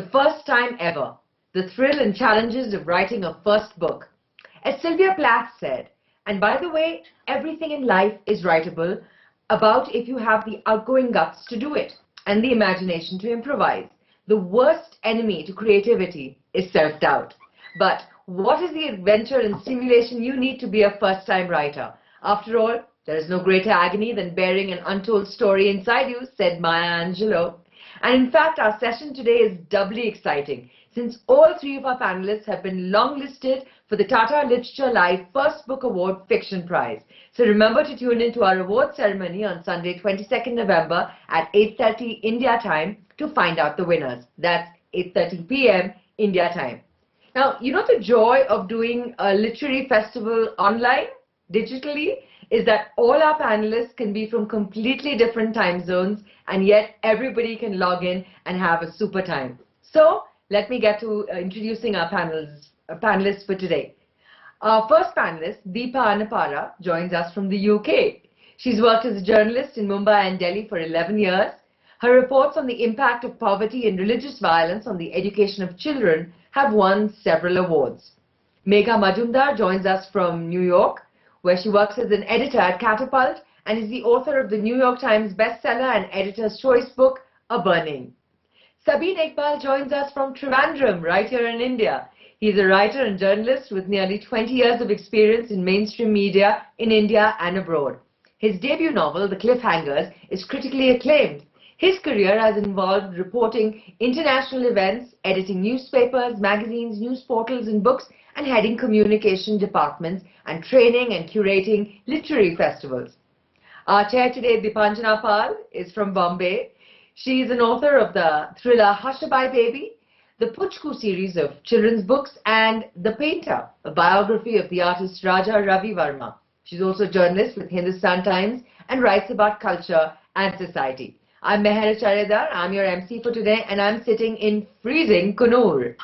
the first time ever, the thrill and challenges of writing a first book. As Sylvia Plath said, and by the way, everything in life is writable about if you have the outgoing guts to do it and the imagination to improvise. The worst enemy to creativity is self-doubt. But what is the adventure and stimulation you need to be a first-time writer? After all, there is no greater agony than bearing an untold story inside you, said Maya Angelou. And in fact, our session today is doubly exciting since all three of our panelists have been longlisted for the Tata Literature Live First Book Award Fiction Prize. So remember to tune in to our award ceremony on Sunday, 22nd November at 8:30 India time to find out the winners. That's 8:30 p.m. India time. Now, you know the joy of doing a literary festival online, digitally, is that all our panelists can be from completely different time zones and yet everybody can log in and have a super time. So, let me get to introducing our panelists for today. Our first panelist, Deepa Anappara, joins us from the UK. She's worked as a journalist in Mumbai and Delhi for 11 years. Her reports on the impact of poverty and religious violence on the education of children have won several awards. Megha Majumdar joins us from New York, where she works as an editor at Catapult and is the author of the New York Times bestseller and Editor's Choice book, A Burning. Sabin Iqbal joins us from Trivandrum, right here in India. He's a writer and journalist with nearly 20 years of experience in mainstream media in India and abroad. His debut novel, The Cliffhangers, is critically acclaimed. His career has involved reporting international events, editing newspapers, magazines, news portals and books, and heading communication departments and training and curating literary festivals. Our chair today, Deepanjana, is from Bombay. She is an author of the thriller Hushabye Baby, the Puchku series of children's books, and The Painter, a biography of the artist Raja Ravi Verma. She's also a journalist with Hindustan Times and writes about culture and society. I'm Megha Charedar, I'm your MC for today, and I'm sitting in freezing Kunur.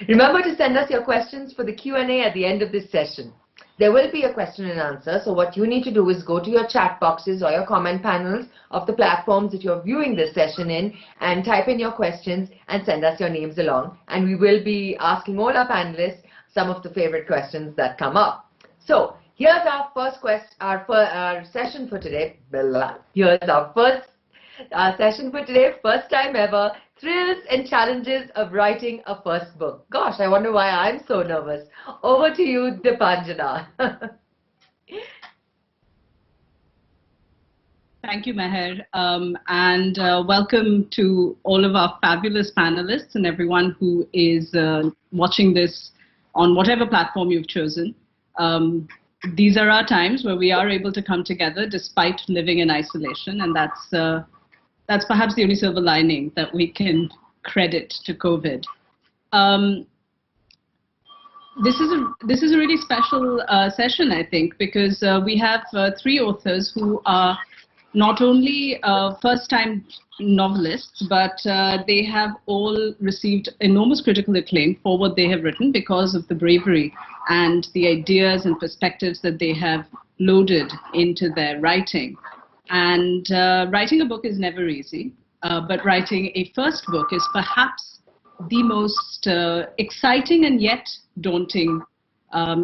Remember to send us your questions for the Q&A at the end of this session. There will be a question and answer, so what you need to do is go to your chat boxes or your comment panels of the platforms that you're viewing this session in and type in your questions and send us your names along. And we will be asking all our panelists some of the favorite questions that come up. So, here's our first our session for today. Here's our first session for today, first time ever, thrills and challenges of writing a first book. Gosh, I wonder why I'm so nervous. Over to you, Deepanjana. Thank you, Meher, and welcome to all of our fabulous panelists and everyone who is watching this on whatever platform you've chosen. These are our times where we are able to come together despite living in isolation, and that's perhaps the only silver lining that we can credit to COVID. This is a really special session, I think, because we have three authors who are not only first-time novelists, but they have all received enormous critical acclaim for what they have written because of the bravery and the ideas and perspectives that they have loaded into their writing. And writing a book is never easy, but writing a first book is perhaps the most exciting and yet daunting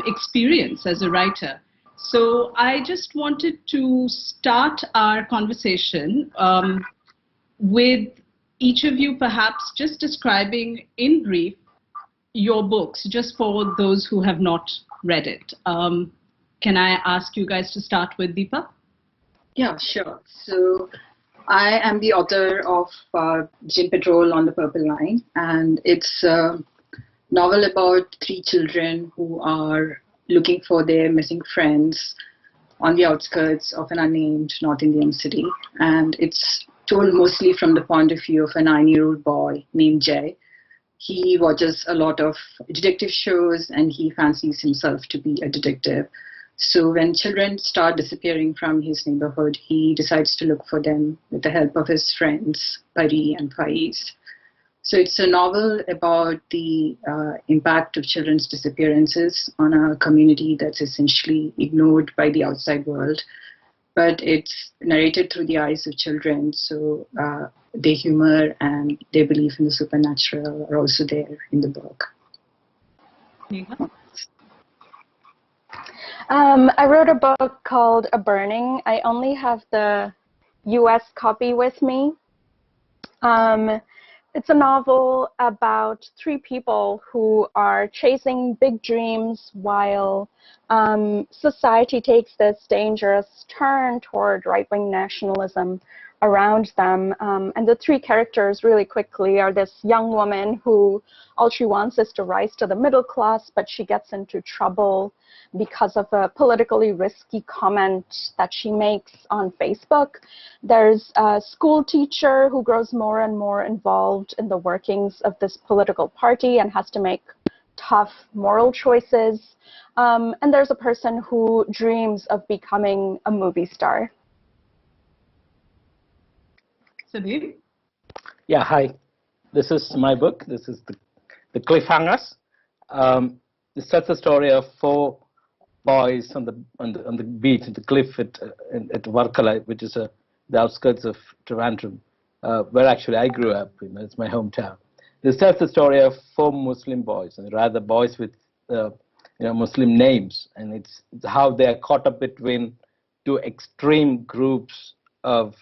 experience as a writer. So I just wanted to start our conversation with each of you perhaps just describing in brief your books, just for those who have not read it. Can I ask you guys to start with Deepa? Yeah, sure. So I am the author of Gin Patrol on the Purple Line, and it's a novel about three children who are looking for their missing friends on the outskirts of an unnamed North Indian city. And it's told mostly from the point of view of a 9-year-old boy named Jay. He watches a lot of detective shows and he fancies himself to be a detective. So when children start disappearing from his neighborhood, he decides to look for them with the help of his friends, Pari and Faiz. So it's a novel about the impact of children's disappearances on a community that's essentially ignored by the outside world. but it's narrated through the eyes of children. So their humor and their belief in the supernatural are also there in the book. Megha? I wrote a book called A Burning. I only have the US copy with me. It's a novel about three people who are chasing big dreams while society takes this dangerous turn toward right-wing nationalism around them. And the three characters really quickly are this young woman who all she wants is to rise to the middle class, but she gets into trouble because of a politically risky comment that she makes on Facebook. There's a school teacher who grows more and more involved in the workings of this political party and has to make tough moral choices. And there's a person who dreams of becoming a movie star. Sabin? Yeah, hi. This is my book. This is the Cliffhangers. This tells the story of four boys on the beach, at the cliff at Varkala, which is the outskirts of Trivandrum, where actually I grew up. It's my hometown. This tells the story of four Muslim boys, and rather boys with Muslim names, and it's how they are caught up between two extreme groups of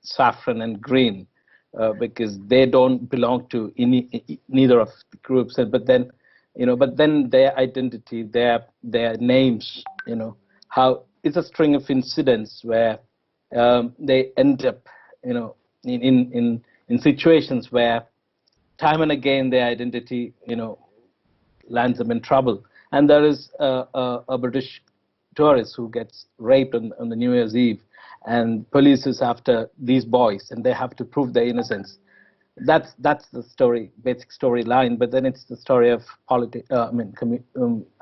saffron and green, because they don't belong to neither of the groups, but then their identity, their names, how it's a string of incidents where they end up, in situations where time and again their identity, lands them in trouble. And there is a British tourist who gets raped on the New Year's Eve, and police is after these boys, and they have to prove their innocence. That's the story, basic storyline. But then it's the story of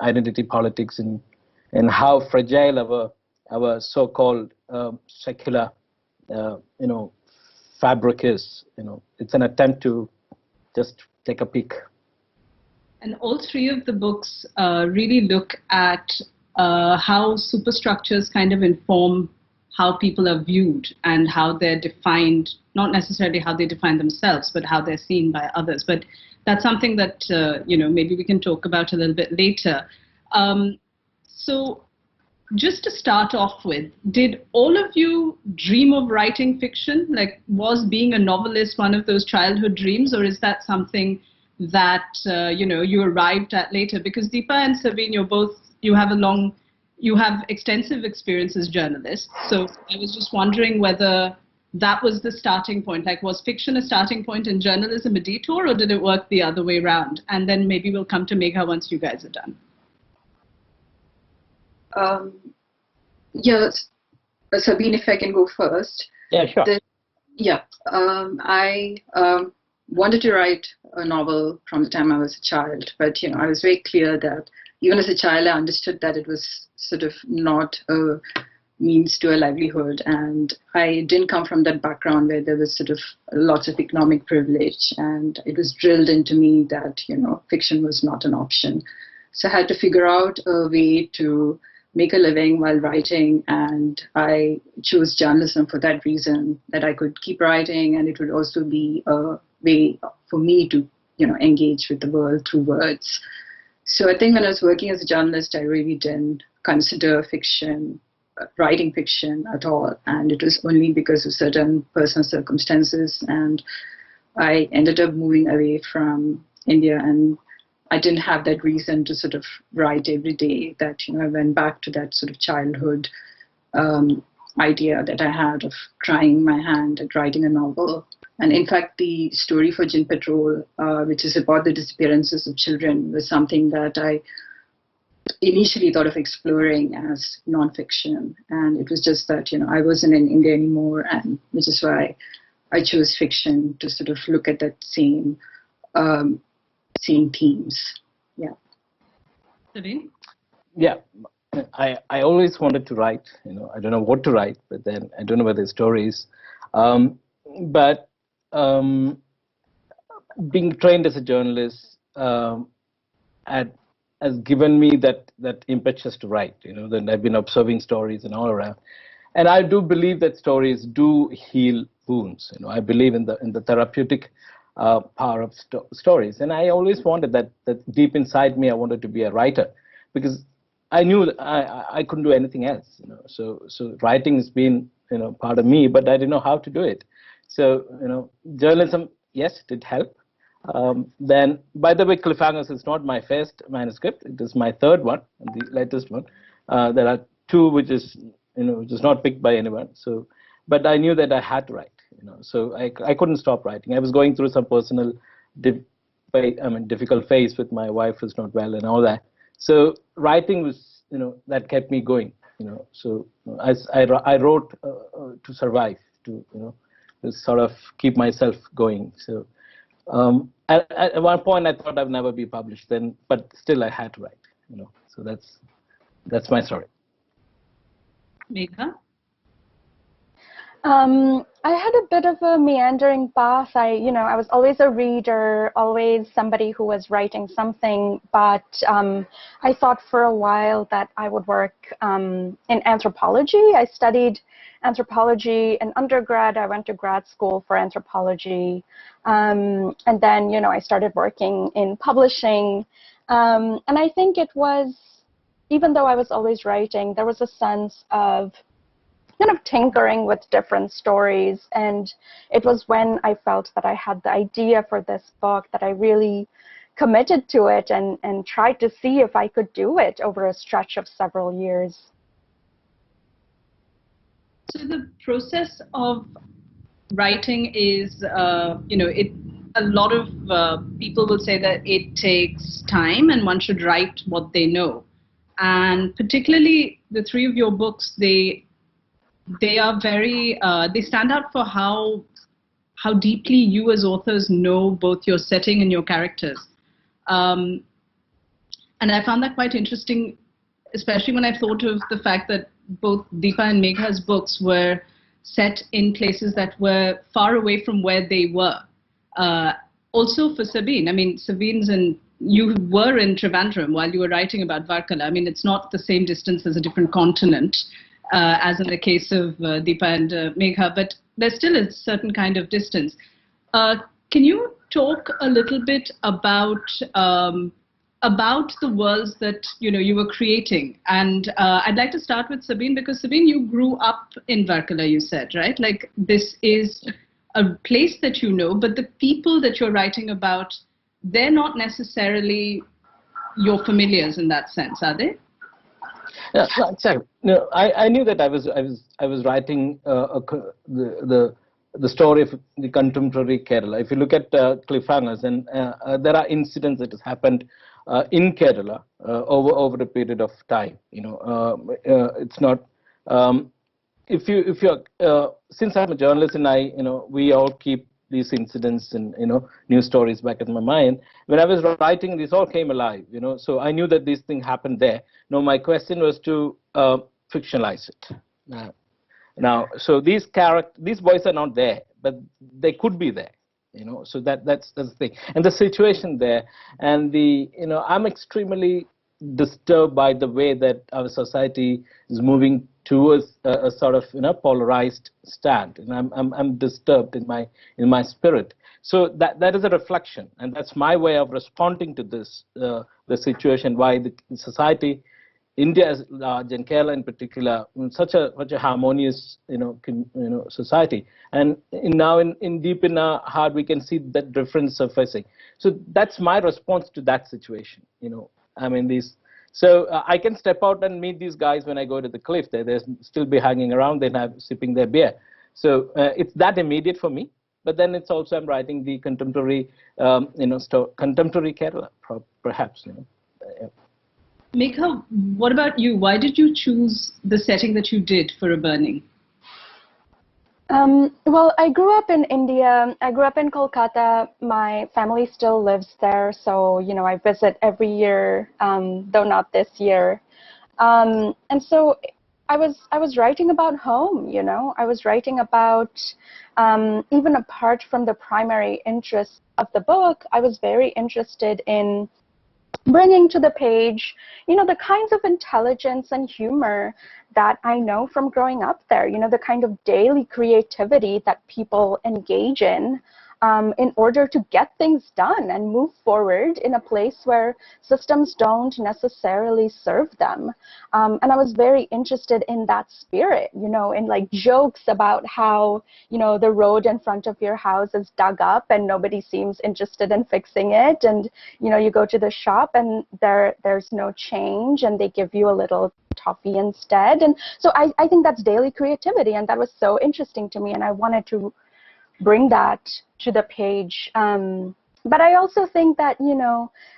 identity politics, and how fragile our so-called secular, fabric is. It's an attempt to just take a peek. And all three of the books really look at how superstructures kind of inform how people are viewed and how they're defined, not necessarily how they define themselves, but how they're seen by others. But that's something that, maybe we can talk about a little bit later. So just to start off with, did all of you dream of writing fiction? Like, was being a novelist one of those childhood dreams, or is that something that, you arrived at later? Because Deepa and Sabin, you have extensive experience as journalists. So I was just wondering whether that was the starting point. Like, was fiction a starting point and journalism a detour, or did it work the other way around? And then maybe we'll come to Megha once you guys are done. Yes, Sabine, if I can go first. Yeah, sure. I wanted to write a novel from the time I was a child, but I was very clear that even as a child, I understood that it was sort of not a means to a livelihood, and I didn't come from that background where there was sort of lots of economic privilege, and it was drilled into me that fiction was not an option. So I had to figure out a way to make a living while writing, and I chose journalism for that reason, that I could keep writing, and it would also be a way for me to engage with the world through words. So I think when I was working as a journalist, I really didn't consider writing fiction at all, and it was only because of certain personal circumstances, and I ended up moving away from India, and I didn't have that reason to sort of write every day, that I went back to that sort of childhood idea that I had of trying my hand at writing a novel. And in fact, the story for Gin Patrol, which is about the disappearances of children, was something that I initially thought of exploring as nonfiction. And it was just that, I wasn't in India anymore, and which is why I chose fiction to sort of look at that same themes. Yeah. Sabin? Yeah. I always wanted to write. I don't know what to write, but then I don't know whether stories. But being trained as a journalist has given me that impetus to write. Then I've been observing stories and all around, And I do believe that stories do heal wounds. I believe in the therapeutic power of stories. And I always wanted that deep inside me, I wanted to be a writer, because I knew I couldn't do anything else. So writing has been part of me, but I didn't know how to do it. So journalism, yes, it did help. Then, by the way, Cliffhangers is not my first manuscript. It is my third one, the latest one. There are two which is not picked by anyone. So, but I knew that I had to write. So I couldn't stop writing. I was going through some personal, difficult phase with my wife who's not well and all that. So writing was that kept me going. So I wrote to survive, to sort of keep myself going. So. At one point, I thought I'd never be published. But still, I had to write. So that's my story. Megha? I had a bit of a meandering path. I was always a reader, always somebody who was writing something. But I thought for a while that I would work in anthropology. I studied anthropology in undergrad. I went to grad school for anthropology. And then, I started working in publishing. And I think it was, even though I was always writing, there was a sense of kind of tinkering with different stories. And it was when I felt that I had the idea for this book that I really committed to it and tried to see if I could do it over a stretch of several years. So the process of writing is, a lot of people will say that it takes time and one should write what they know. And particularly the three of your books, they are very, they stand out for how deeply you as authors know both your setting and your characters. And I found that quite interesting, especially when I thought of the fact that both Deepa and Megha's books were set in places that were far away from where they were. Also for Sabin, you were in Trivandrum while you were writing about Varkala. It's not the same distance as a different continent, as in the case of Deepa and Megha, but there still is a certain kind of distance. Can you talk a little bit about the worlds that you were creating? And I'd like to start with Sabin, because Sabin, you grew up in Varkala, you said, right? Like, this is a place that but the people that you're writing about, they're not necessarily your familiars in that sense, are they? Yeah, exactly. I knew that I was writing the story of the contemporary Kerala. If you look at Cliffhangers, and there are incidents that has happened in Kerala over a period of time. It's not. If you since I'm a journalist and we all keep these incidents and news stories back in my mind. When I was writing, this all came alive. So I knew that this thing happened there. My question was to fictionalize it. Now, so these boys are not there, but they could be there. So that's the thing, and the situation there, and I'm extremely disturbed by the way that our society is moving towards a sort of polarized stand, and I'm disturbed in my spirit. So that is a reflection, and that's my way of responding to this the situation. Why the society, India as large and Kerala in particular, such a harmonious society, and now in deep in our heart we can see that difference surfacing. So that's my response to that situation. So I can step out and meet these guys when I go to the cliff. They'll still be hanging around. They're sipping their beer. So it's that immediate for me. But then it's also I'm writing the contemporary, contemporary Kerala, perhaps. Megha, what about you? Why did you choose the setting that you did for A Burning? Well, I grew up in India. I grew up in Kolkata. My family still lives there, so I visit every year, though not this year. And so I was writing about home. I was writing about even apart from the primary interest of the book. I was very interested in bringing to the page, the kinds of intelligence and humor that I know from growing up there, the kind of daily creativity that people engage in order to get things done and move forward in a place where systems don't necessarily serve them. And I was very interested in that spirit, in like jokes about how, the road in front of your house is dug up and nobody seems interested in fixing it. And, you go to the shop and there's no change and they give you a little toffee instead. And so I think that's daily creativity, and that was so interesting to me, and I wanted to bring that to the page. But I also think that,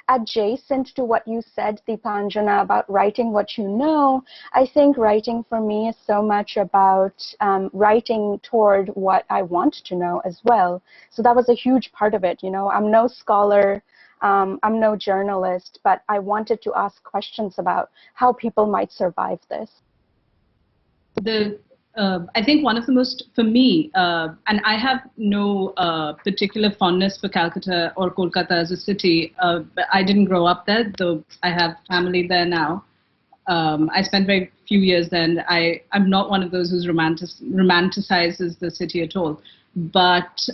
adjacent to what you said, Deepanjana, about writing what you know, I think writing for me is so much about writing toward what I want to know as well. So that was a huge part of it. I'm no scholar, I'm no journalist, but I wanted to ask questions about how people might survive this. I think one of the most, for me, and I have no particular fondness for Calcutta or Kolkata as a city. I didn't grow up there, though I have family there now. I spent very few years there, and I'm not one of those who romanticizes the city at all. But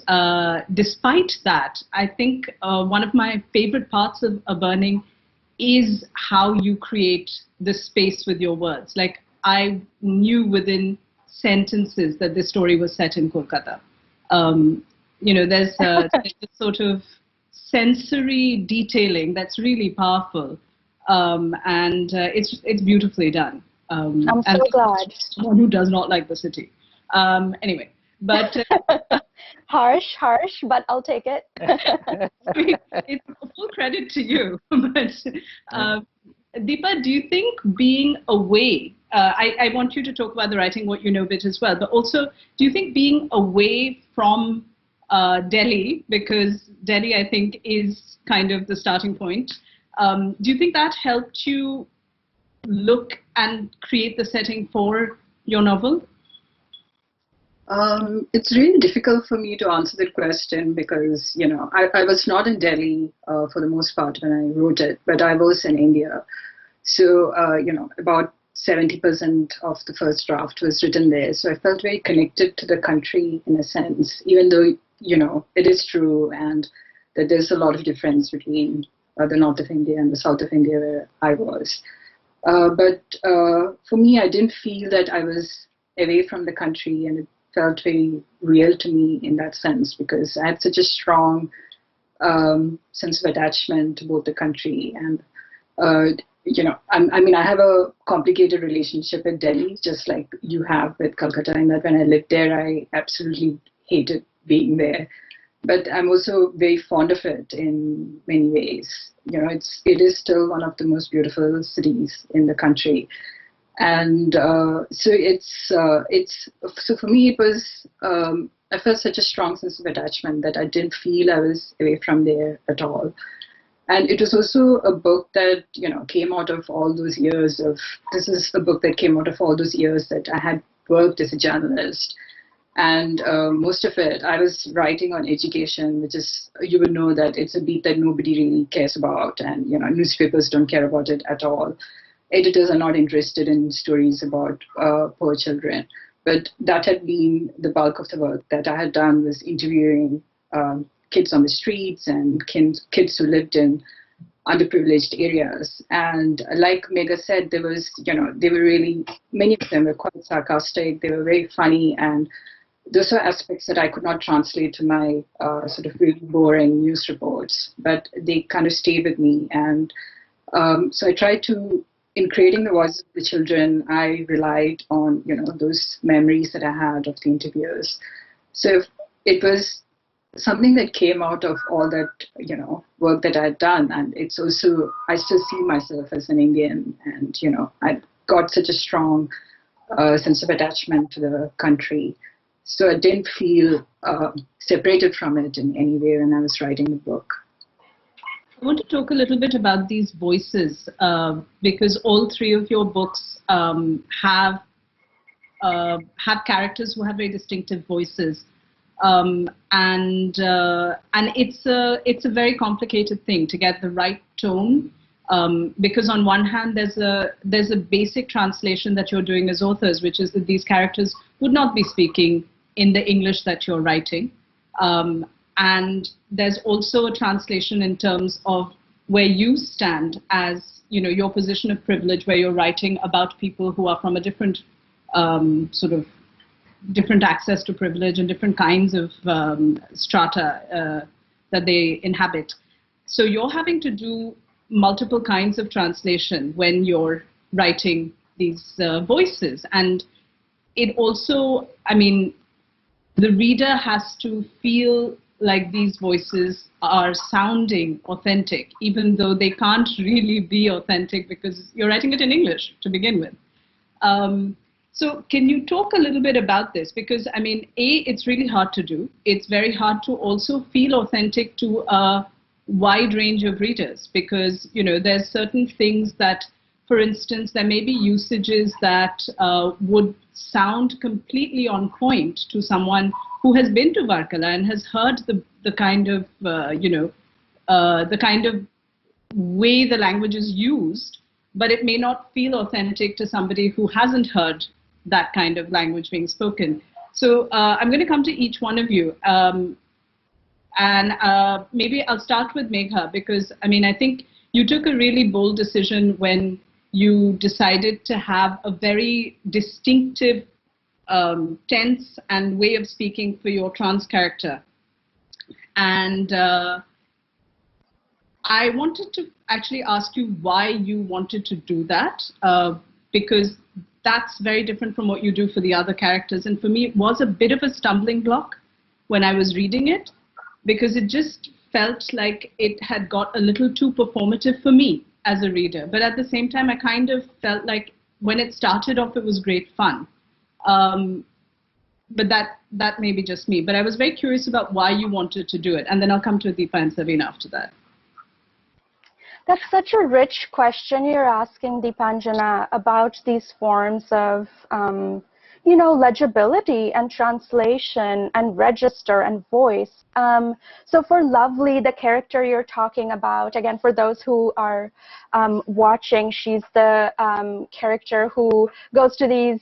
despite that, I think one of my favorite parts of Burning is how you create the space with your words. Like, I knew within sentences that this story was set in Kolkata. There's a sort of sensory detailing that's really powerful, and it's beautifully done. I'm so glad. Someone who does not like the city. Anyway, but harsh, but I'll take it. It's full credit to you. But Deepa, do you think being away, I want you to talk about the writing what you know bit as well, but also, do you think being away from Delhi, because Delhi, I think, is kind of the starting point, do you think that helped you look and create the setting for your novel? It's really difficult for me to answer that question because, I was not in Delhi for the most part when I wrote it, but I was in India. So, about 70% of the first draft was written there. So I felt very connected to the country in a sense, even though, it is true and that there's a lot of difference between the north of India and the south of India where I was. But for me, I didn't feel that I was away from the country, and it felt very real to me in that sense because I had such a strong sense of attachment to both the country and I have a complicated relationship with Delhi, just like you have with Calcutta, in that when I lived there, I absolutely hated being there. But I'm also very fond of it in many ways. It is still one of the most beautiful cities in the country. And so for me, it was, I felt such a strong sense of attachment that I didn't feel I was away from there at all. And it was also a book that, came out of all those years this is a book that came out of all those years that I had worked as a journalist. And most of it, I was writing on education, which is, you would know that it's a beat that nobody really cares about. And, newspapers don't care about it at all. Editors are not interested in stories about poor children. But that had been the bulk of the work that I had done, was interviewing kids on the streets and kids who lived in underprivileged areas. And like Megha said, there was, they were really, many of them were quite sarcastic. They were very funny. And those were aspects that I could not translate to my sort of really boring news reports, but they kind of stayed with me. And so I tried to, in creating the voices of the children, I relied on, those memories that I had of the interviews. So it was something that came out of all that, work that I had done. And it's also, I still see myself as an Indian, and, I got such a strong sense of attachment to the country. So I didn't feel separated from it in any way when I was writing the book. I want to talk a little bit about these voices because all three of your books have characters who have very distinctive voices. And it's a very complicated thing to get the right tone Because on one hand, there's a basic translation that you're doing as authors, which is that these characters would not be speaking in the English that you're writing. And there's also a translation in terms of where you stand as, your position of privilege, where you're writing about people who are from a different different access to privilege and different kinds of strata that they inhabit. So you're having to do multiple kinds of translation when you're writing these voices. And it also, the reader has to feel like these voices are sounding authentic, even though they can't really be authentic because you're writing it in English to begin with. So can you talk a little bit about this? Because, it's really hard to do. It's very hard to also feel authentic to a wide range of readers because, there's certain things that, for instance, there may be usages that would sound completely on point to someone who has been to Varkala and has heard the kind of, the kind of way the language is used, but it may not feel authentic to somebody who hasn't heard that kind of language being spoken. So I'm going to come to each one of you. And maybe I'll start with Megha, because, I think you took a really bold decision when you decided to have a very distinctive tense and way of speaking for your trans character. And I wanted to actually ask you why you wanted to do that, because that's very different from what you do for the other characters. And for me, it was a bit of a stumbling block when I was reading it, because it just felt like it had got a little too performative for me as a reader. But at the same time, I kind of felt like when it started off, it was great fun. But that may be just me. But I was very curious about why you wanted to do it. And then I'll come to Deepa and Sabin after that. That's such a rich question you're asking, Deepanjana, about these forms of, legibility and translation and register and voice. So for Lovely, the character you're talking about, again, for those who are watching, she's the character who goes to these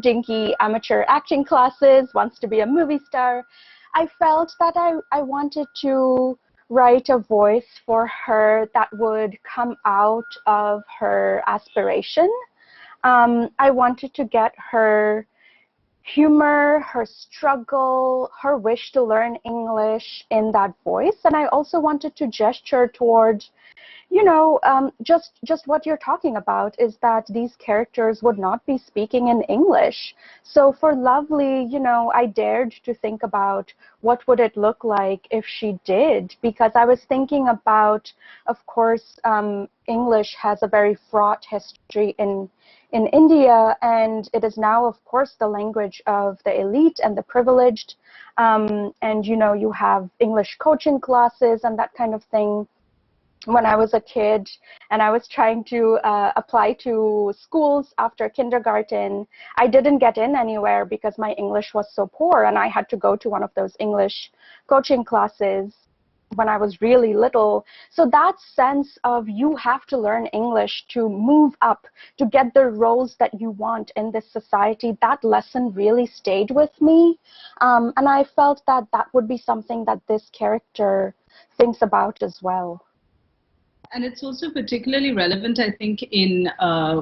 dinky amateur acting classes, wants to be a movie star. I felt that I wanted to write a voice for her that would come out of her aspiration. I wanted to get her humor, her struggle, her wish to learn English in that voice. And I also wanted to gesture toward, just what you're talking about is that these characters would not be speaking in English. So for Lovely, I dared to think about what would it look like if she did, because I was thinking about, of course, English has a very fraught history in India, and it is now, of course, the language of the elite and the privileged. And, you have English coaching classes and that kind of thing. When I was a kid and I was trying to apply to schools after kindergarten, I didn't get in anywhere because my English was so poor, and I had to go to one of those English coaching classes when I was really little. So that sense of you have to learn English to move up, to get the roles that you want in this society, that lesson really stayed with me. And I felt that that would be something that this character thinks about as well. And it's also particularly relevant, I think, in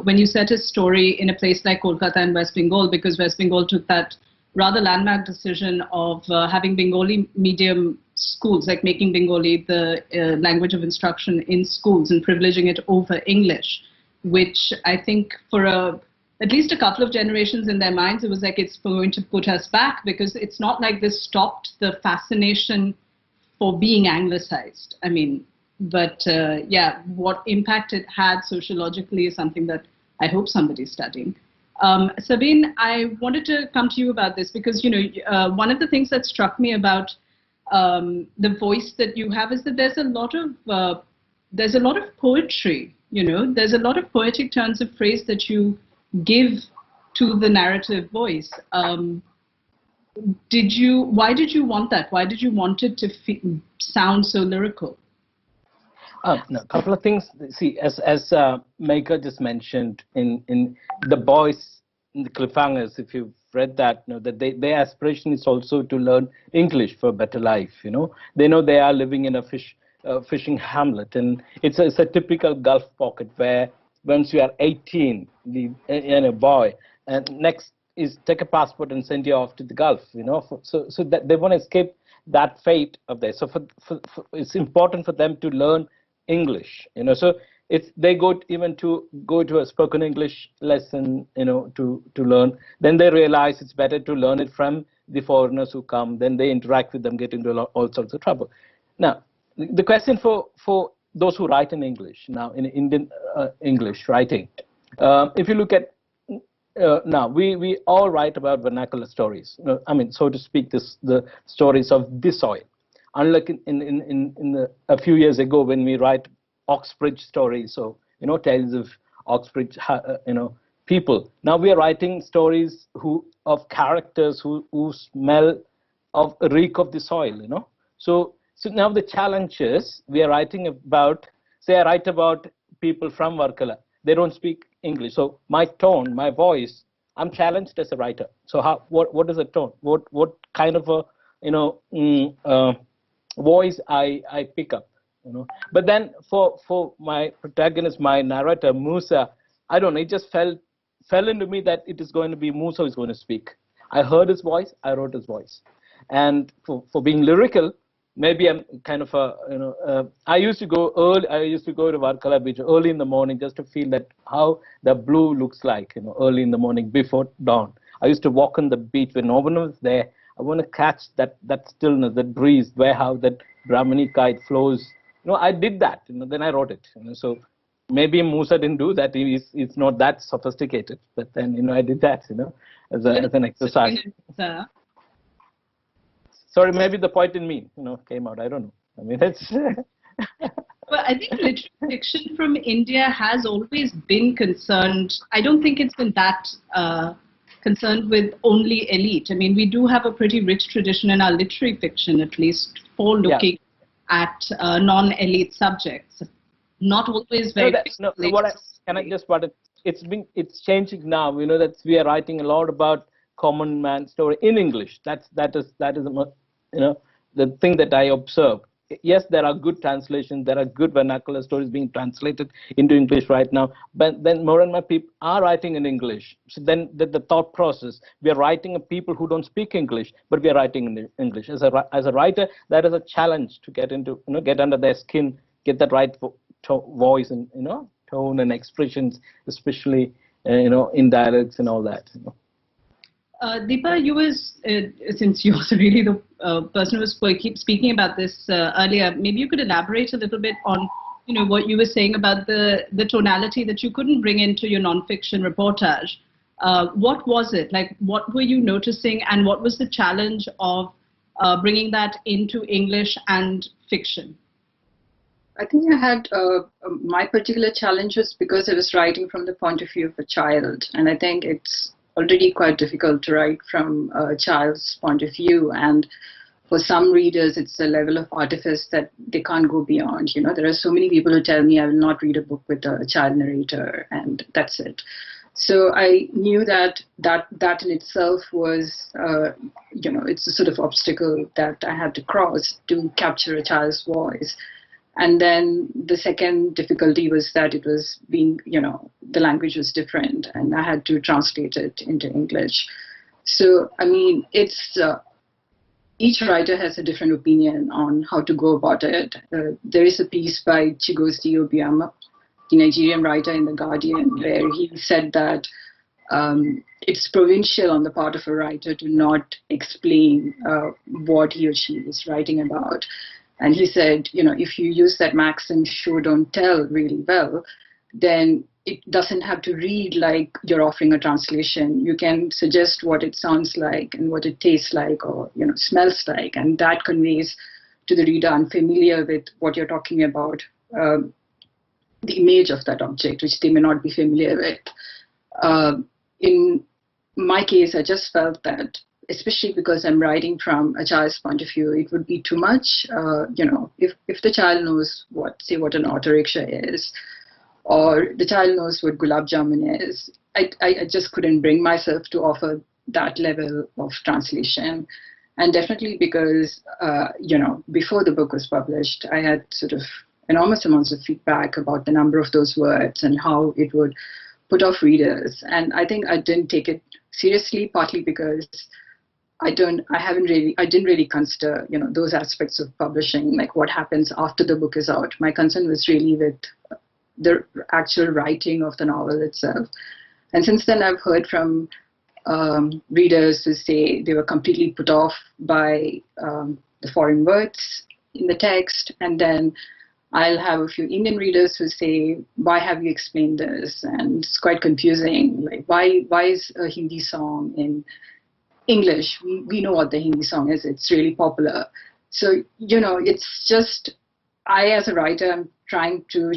when you set a story in a place like Kolkata and West Bengal, because West Bengal took that rather landmark decision of having Bengali medium schools, like making Bengali the language of instruction in schools and privileging it over English, which I think for at least a couple of generations in their minds, it was like it's going to put us back, because it's not like this stopped the fascination for being anglicized. But yeah, what impact it had sociologically is something that I hope somebody's studying. Sabin, I wanted to come to you about this because, one of the things that struck me about the voice that you have is that there's a lot of poetry, there's a lot of poetic turns of phrase that you give to the narrative voice. Why did you want that? Why did you want it to sound so lyrical? No, a couple of things. See, as Megha just mentioned, in the boys in the cliffhangers, if you've read that, that their aspiration is also to learn English for a better life. They know they are living in a fishing hamlet, and it's a typical Gulf pocket where once you are 18, a boy, and next is take a passport and send you off to the Gulf. So that they want to escape that fate of theirs. So it's important for them to learn English, so they even go to a spoken English lesson, to learn. Then they realize it's better to learn it from the foreigners who come. Then they interact with them, get into all sorts of trouble. Now, the question for those who write in English now, in Indian English writing, if you look at now, we all write about vernacular stories. I mean, so to speak, the stories of this soil. Unlike a few years ago when we write Oxbridge stories, so tales of Oxbridge, people. Now we are writing stories of characters who smell of a reek of the soil. So now the challenge is we are writing about, say, I write about people from Varkala. They don't speak English, so my tone, my voice, I'm challenged as a writer. So what is a tone? What kind of a voice I pick up? But then for my protagonist, my narrator Musa, I don't know, it just fell into me that it is going to be Musa who is going to speak. I heard his voice, I wrote his voice. And for being lyrical, maybe I'm kind of I used to go to Varkala beach early in the morning just to feel that how the blue looks like, early in the morning before dawn. I used to walk on the beach when no one was there. I want to catch that stillness, that breeze, how that Brahmani kite flows. I did that. Then I wrote it. So maybe Musa didn't do that. It's not that sophisticated. But then I did that. As an exercise. Sorry, maybe the poet in me, came out. I don't know. I mean, it's. Well, I think literary fiction from India has always been concerned. I don't think it's been that concerned with only elite. I mean, we do have a pretty rich tradition in our literary fiction, at least, for looking at non-elite subjects. Not always very. It's changing now. That we are writing a lot about common man story in English. That is the thing that I observe. Yes, there are good translations, there are good vernacular stories being translated into English right now, but then more and more people are writing in English. So then the thought process, we are writing of people who don't speak English, but we are writing in English. As a writer, that is a challenge to get into, get under their skin, get that right voice and tone and expressions, especially in dialects and all that. Deepa, since you were really the person who was speaking about this earlier, maybe you could elaborate a little bit on, what you were saying about the tonality that you couldn't bring into your nonfiction reportage. What was it? Like, what were you noticing, and what was the challenge of bringing that into English and fiction? I think I had my particular challenge was because I was writing from the point of view of a child, and I think it's already quite difficult to write from a child's point of view, and for some readers it's a level of artifice that they can't go beyond. There are so many people who tell me I will not read a book with a child narrator and that's it. So I knew that in itself was it's a sort of obstacle that I had to cross to capture a child's voice. And then the second difficulty was that it was being, the language was different and I had to translate it into English. So, I mean, it's each writer has a different opinion on how to go about it. There is a piece by Chigozie Obiama, the Nigerian writer in The Guardian, where he said that it's provincial on the part of a writer to not explain what he or she is writing about. And he said, if you use that maxim, show, don't tell, really well, then it doesn't have to read like you're offering a translation. You can suggest what it sounds like and what it tastes like or, smells like. And that conveys to the reader unfamiliar with what you're talking about, the image of that object, which they may not be familiar with. In my case, I just felt that especially because I'm writing from a child's point of view, it would be too much. If the child knows what an auto rickshaw is, or the child knows what gulab jamun is, I just couldn't bring myself to offer that level of translation. And definitely because, before the book was published, I had sort of enormous amounts of feedback about the number of those words and how it would put off readers. And I think I didn't take it seriously, partly because I didn't really consider, those aspects of publishing, like what happens after the book is out. My concern was really with the actual writing of the novel itself. And since then, I've heard from readers who say they were completely put off by the foreign words in the text. And then I'll have a few Indian readers who say, why have you explained this? And it's quite confusing. Like, why is a Hindi song in English? We know what the Hindi song is. It's really popular. So, it's just, I as a writer, I'm trying to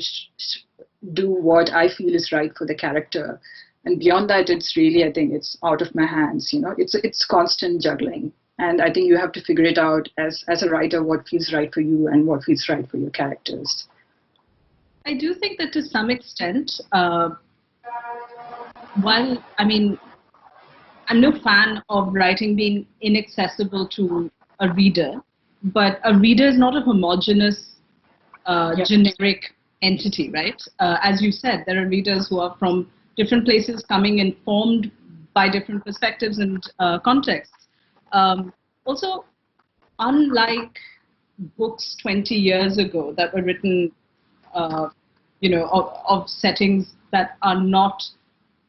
do what I feel is right for the character. And beyond that, it's really, I think it's out of my hands. It's constant juggling. And I think you have to figure it out as a writer, what feels right for you and what feels right for your characters. I do think that to some extent, I'm no fan of writing being inaccessible to a reader, but a reader is not a homogeneous, generic entity, right? As you said, there are readers who are from different places coming informed by different perspectives and contexts. Also, unlike books 20 years ago that were written, of settings that are not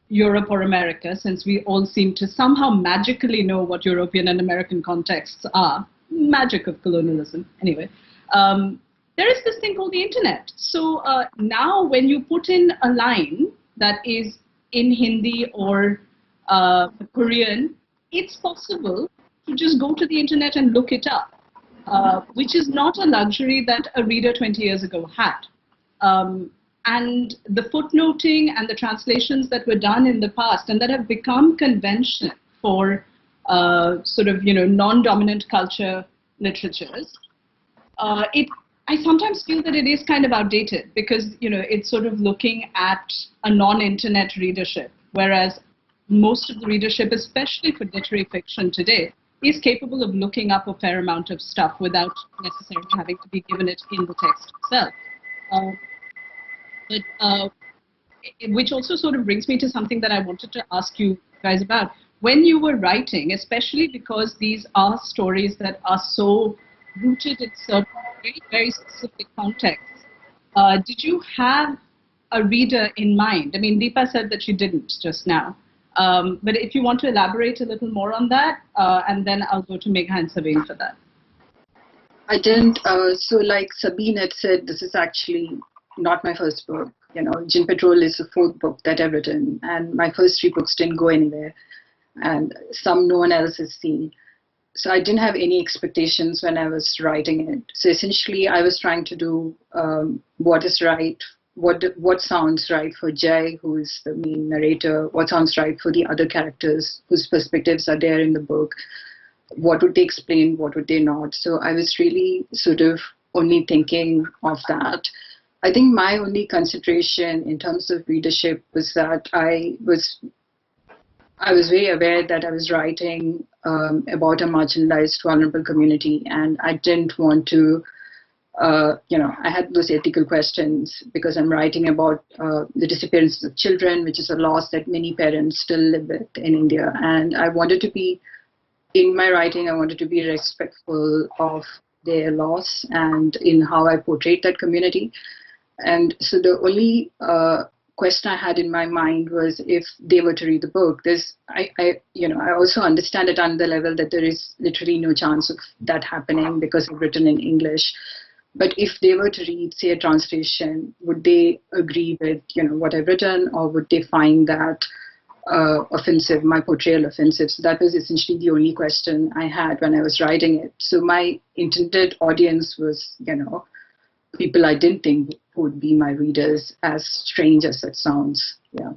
Europe or America, since we all seem to somehow magically know what European and American contexts are, magic of colonialism, anyway, there is this thing called the internet. So now when you put in a line that is in Hindi or Korean, it's possible to just go to the internet and look it up, which is not a luxury that a reader 20 years ago had. And the footnoting and the translations that were done in the past and that have become convention for non-dominant culture literatures, I sometimes feel that it is kind of outdated because, it's sort of looking at a non-internet readership, whereas most of the readership, especially for literary fiction today, is capable of looking up a fair amount of stuff without necessarily having to be given it in the text itself. Which also sort of brings me to something that I wanted to ask you guys about. When you were writing, especially because these are stories that are so rooted in certain very, very specific contexts, did you have a reader in mind? I mean, Deepa said that she didn't just now. But if you want to elaborate a little more on that, and then I'll go to Megha and Sabin for that. I didn't. So like Sabin had said, this is actually not my first book. Gin Patrol is the fourth book that I've written, and my first three books didn't go anywhere, and some no one else has seen. So I didn't have any expectations when I was writing it. So essentially, I was trying to do what is right, what sounds right for Jai, who is the main narrator, what sounds right for the other characters whose perspectives are there in the book, what would they explain, what would they not. So I was really sort of only thinking of that. I think my only consideration in terms of readership was that I was very aware that I was writing about a marginalized, vulnerable community, and I didn't want to, I had those ethical questions because I'm writing about the disappearance of children, which is a loss that many parents still live with in India. And I wanted to be, in my writing, I wanted to be respectful of their loss and in how I portrayed that community. And so the only question I had in my mind was if they were to read the book. I also understand at another level that there is literally no chance of that happening because it's written in English. But if they were to read, say, a translation, would they agree with what I've written, or would they find that offensive, my portrayal offensive? So that was essentially the only question I had when I was writing it. So my intended audience was, people I didn't think would be my readers, as strange as that sounds. Yeah.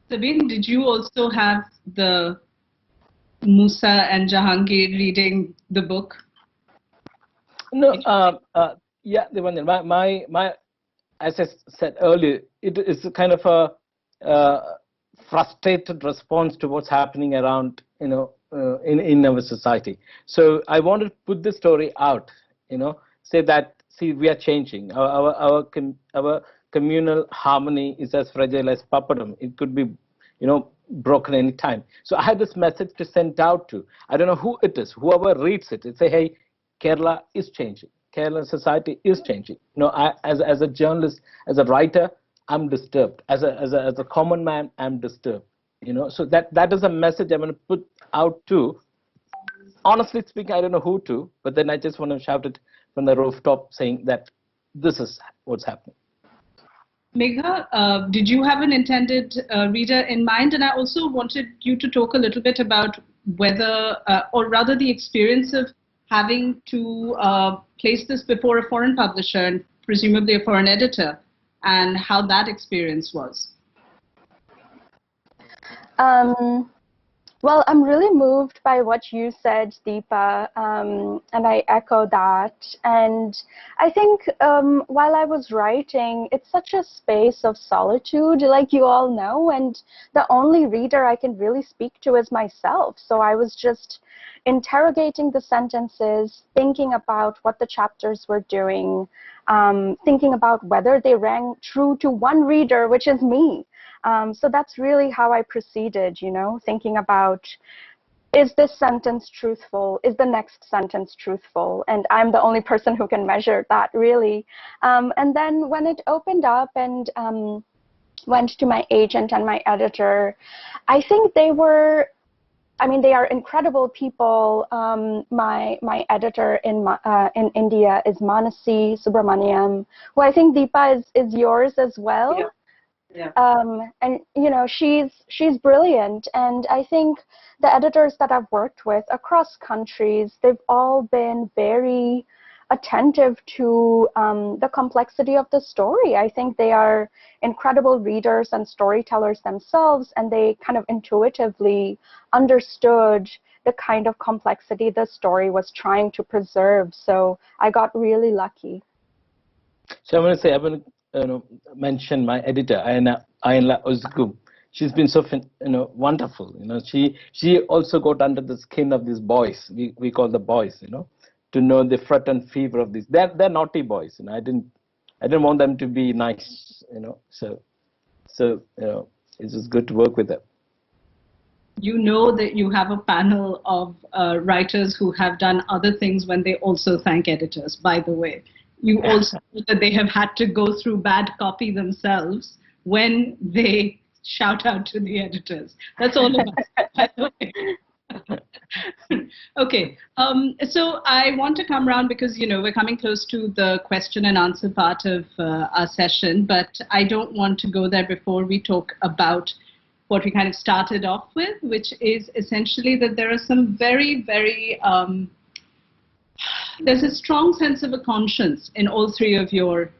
Sabin, did you also have the Musa and Jahangir reading the book? No, yeah, Deepanjana, my, as I said earlier, it is a kind of a frustrated response to what's happening around, in our society. So I want to put the story out, say that, see, we are changing. Our communal harmony is as fragile as papadum. It could be, broken any time. So I had this message to send out to, I don't know who it is, whoever reads it, say, hey, Kerala is changing. Kerala society is changing. As a journalist, as a writer, I'm disturbed. As a common man, I'm disturbed. So that is a message I'm going to put out to. Honestly speaking, I don't know who to, but then I just want to shout it from the rooftop, saying that this is what's happening. Megha, did you have an intended reader in mind? And I also wanted you to talk a little bit about whether, or rather the experience of having to place this before a foreign publisher and presumably a foreign editor, and how that experience was. Well, I'm really moved by what you said, Deepa, and I echo that. And I think while I was writing, it's such a space of solitude, like you all know, and the only reader I can really speak to is myself. So I was just interrogating the sentences, thinking about what the chapters were doing, thinking about whether they rang true to one reader, which is me. So that's really how I proceeded, thinking about, is this sentence truthful? Is the next sentence truthful? And I'm the only person who can measure that, really. And then when it opened up and went to my agent and my editor, I think they are incredible people. My editor in India is Manasi Subramaniam, who I think, Deepa, is yours as well. Yeah. Yeah. And she's brilliant, and I think the editors that I've worked with across countries, they've all been very attentive to the complexity of the story. I think they are incredible readers and storytellers themselves, and they kind of intuitively understood the kind of complexity the story was trying to preserve. So I got really lucky. So I'm going to say, I'm going to mention my editor, Ayla Ozgum. She's been so wonderful. She also got under the skin of these boys. We call the boys. To know the fret and fever of these. They're naughty boys. I didn't want them to be nice. So it's just good to work with them. You know that you have a panel of writers who have done other things when they also thank editors, by the way. You also know that they have had to go through bad copy themselves when they shout out to the editors. That's all of us, by the way. Okay, so I want to come around because, we're coming close to the question and answer part of our session, but I don't want to go there before we talk about what we kind of started off with, which is essentially that there are some very, very, there's a strong sense of a conscience in all three of your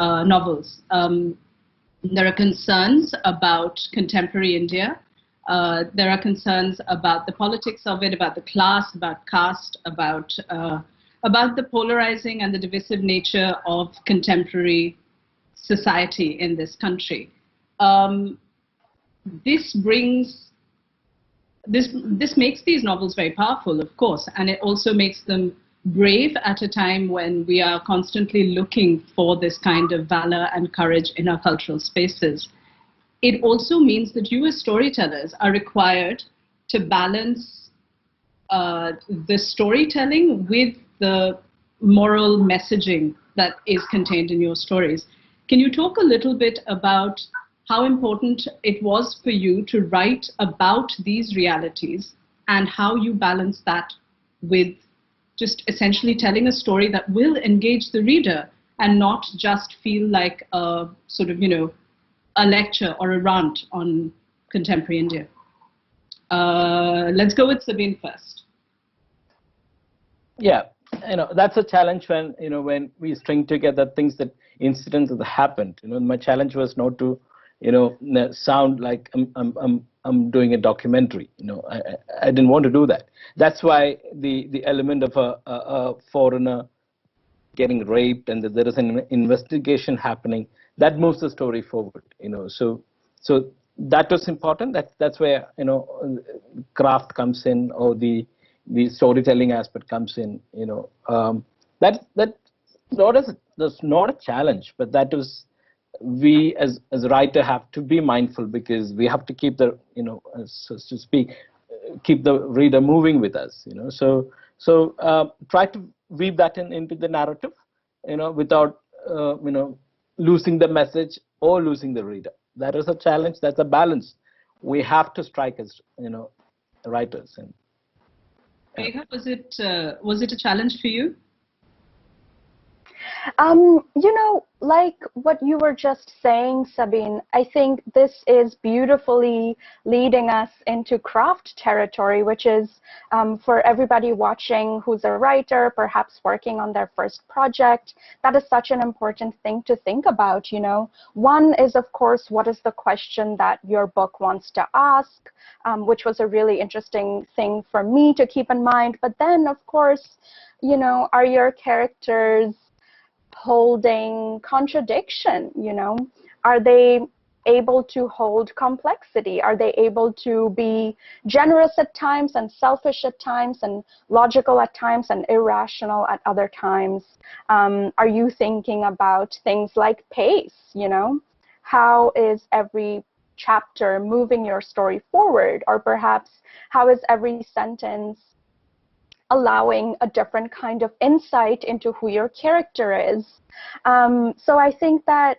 novels. There are concerns about contemporary India. There are concerns about the politics of it, about the class, about caste, about the polarizing and the divisive nature of contemporary society in this country. This makes these novels very powerful, of course, and it also makes them brave at a time when we are constantly looking for this kind of valor and courage in our cultural spaces. It also means that you as storytellers are required to balance the storytelling with the moral messaging that is contained in your stories. Can you talk a little bit about how important it was for you to write about these realities and how you balance that with just essentially telling a story that will engage the reader and not just feel like a sort of, a lecture or a rant on contemporary India? Let's go with Sabin first. Yeah, that's a challenge when we string together things incidents that happened. My challenge was not to, sound like I'm doing a documentary. I didn't want to do that. That's why the element of a foreigner getting raped and that there is an investigation happening, that moves the story forward. So that was important. That's where craft comes in, or the storytelling aspect comes in. That's not a challenge, but that was, we as a writer have to be mindful, because we have to keep the so to speak, keep the reader moving with us. So try to weave that into the narrative, without losing the message or losing the reader. That is a challenge. That's a balance we have to strike as writers. And Megha, was it a challenge for you? Like what you were just saying, Sabin, I think this is beautifully leading us into craft territory, which is for everybody watching who's a writer, perhaps working on their first project, that is such an important thing to think about. One is, of course, what is the question that your book wants to ask, which was a really interesting thing for me to keep in mind. But then, of course, are your characters holding contradiction? Are they able to hold complexity? Are they able to be generous at times and selfish at times and logical at times and irrational at other times? Are you thinking about things like pace? How is every chapter moving your story forward? Or perhaps how is every sentence allowing a different kind of insight into who your character is? So I think that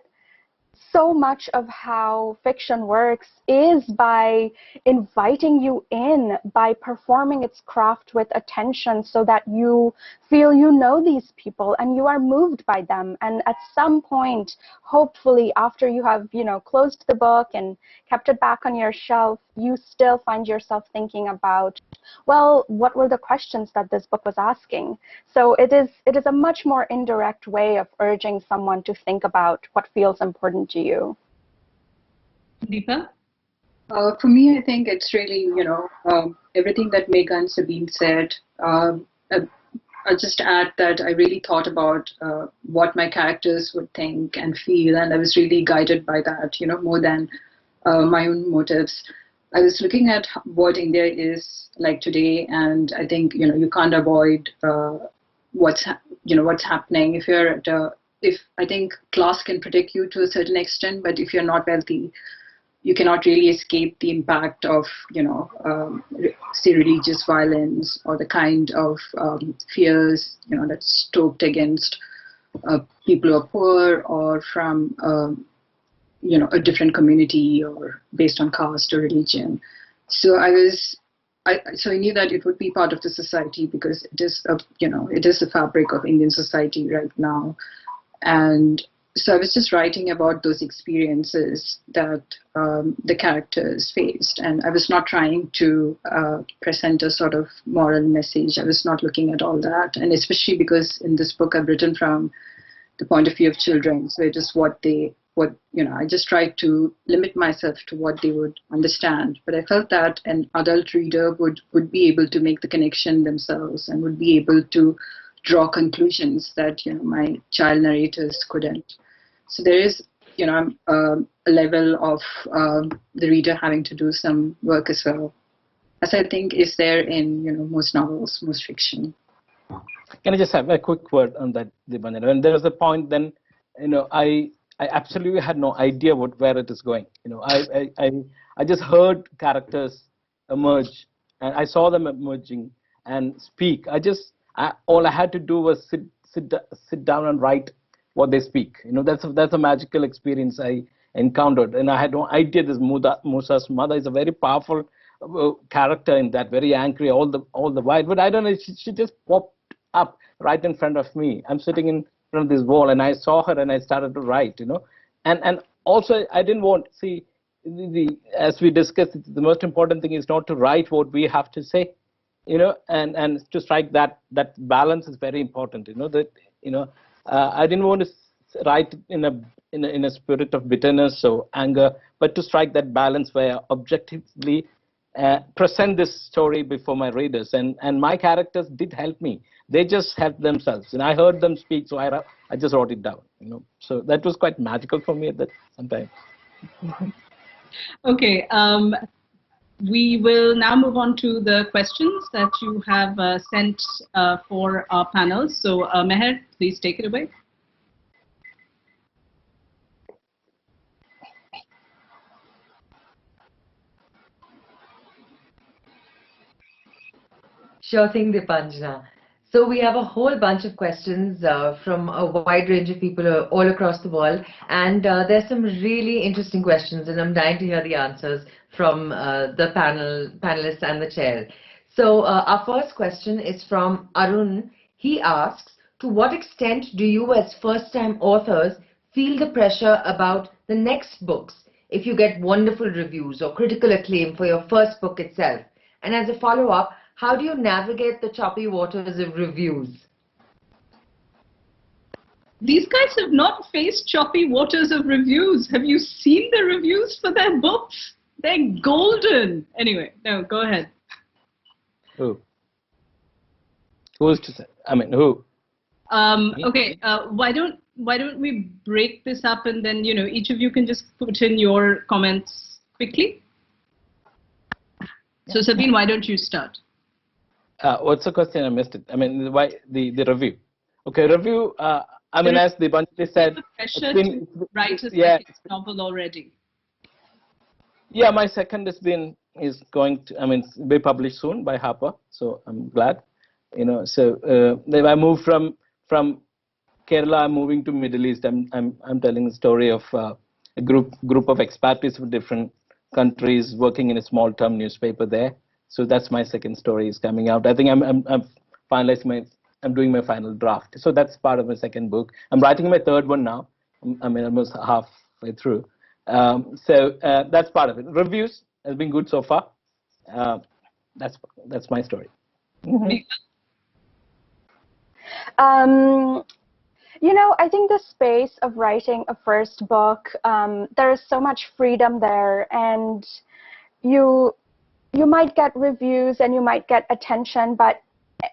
so much of how fiction works is by inviting you in, by performing its craft with attention, so that you feel these people and you are moved by them. And at some point, hopefully after you have closed the book and kept it back on your shelf, you still find yourself thinking about, well, what were the questions that this book was asking? So it is a much more indirect way of urging someone to think about what feels important to you. Deepa? For me, I think it's really, everything that Megha and Sabin said. I'll just add that I really thought about what my characters would think and feel, and I was really guided by that, more than my own motives. I was looking at what India is like today, and I think you can't avoid what's happening. If you're at if I think class can protect you to a certain extent, but if you're not wealthy, you cannot really escape the impact of say religious violence, or the kind of fears that's stoked against people who are poor or from a different community, or based on caste or religion. So I knew that it would be part of the society, because it is the fabric of Indian society right now. And so I was just writing about those experiences that the characters faced, and I was not trying to present a sort of moral message. I was not looking at all that, and especially because in this book I've written from the point of view of children, so it is I just tried to limit myself to what they would understand. But I felt that an adult reader would be able to make the connection themselves, and would be able to draw conclusions that my child narrators couldn't. So there is a level of the reader having to do some work as well, as I think is there in most novels, most fiction. Can I just have a quick word on that, Deepanjana? And there was a point then, I absolutely had no idea where it is going. I just heard characters emerge, and I saw them emerging and speak. All I had to do was sit down and write what they speak. That's a magical experience I encountered, and I had no idea this Musa's mother is a very powerful character in that, very angry all the while. But I don't know, she just popped up right in front of me. I'm sitting in front of this wall, and I saw her, and I started to write. And also I didn't want, as we discussed, the most important thing is not to write what we have to say. And to strike that balance is very important. I didn't want to write in a spirit of bitterness or anger, but to strike that balance where objectively present this story before my readers. And my characters did help me. They just helped themselves, and I heard them speak, so I just wrote it down. So that was quite magical for me at that time. Okay. We will now move on to the questions that you have sent for our panels. So, Megha, please take it away. Sure thing, Deepanjana. So we have a whole bunch of questions from a wide range of people all across the world, and there's some really interesting questions, and I'm dying to hear the answers from the panelists and the chair. So our first question is from Arun. He asks, to what extent do you as first-time authors feel the pressure about the next books if you get wonderful reviews or critical acclaim for your first book itself? And as a follow-up, how do you navigate the choppy waters of reviews? These guys have not faced choppy waters of reviews. Have you seen the reviews for their books? They're golden. Anyway, no, go ahead. Who? Who's to say? I mean, who? Okay. Why don't we break this up, and then each of you can just put in your comments quickly. So Sabin, why don't you start? What's the question? I missed it. I mean, why the review? Okay, review. I mean, as Deepanjana said, pressure to write a second novel already. Yeah, my second is going to. I mean, be published soon by Harper. So I'm glad. So I moved from Kerala. I'm moving to Middle East. I'm telling the story of a group of expatriates from different countries working in a small town newspaper there. So that's my second story is coming out. I think I'm finalizing I'm doing my final draft. So that's part of my second book. I'm writing my third one now. I mean, almost halfway through. So that's part of it. Reviews has been good so far. That's my story. I think the space of writing a first book, there is so much freedom there, and you might get reviews and you might get attention, but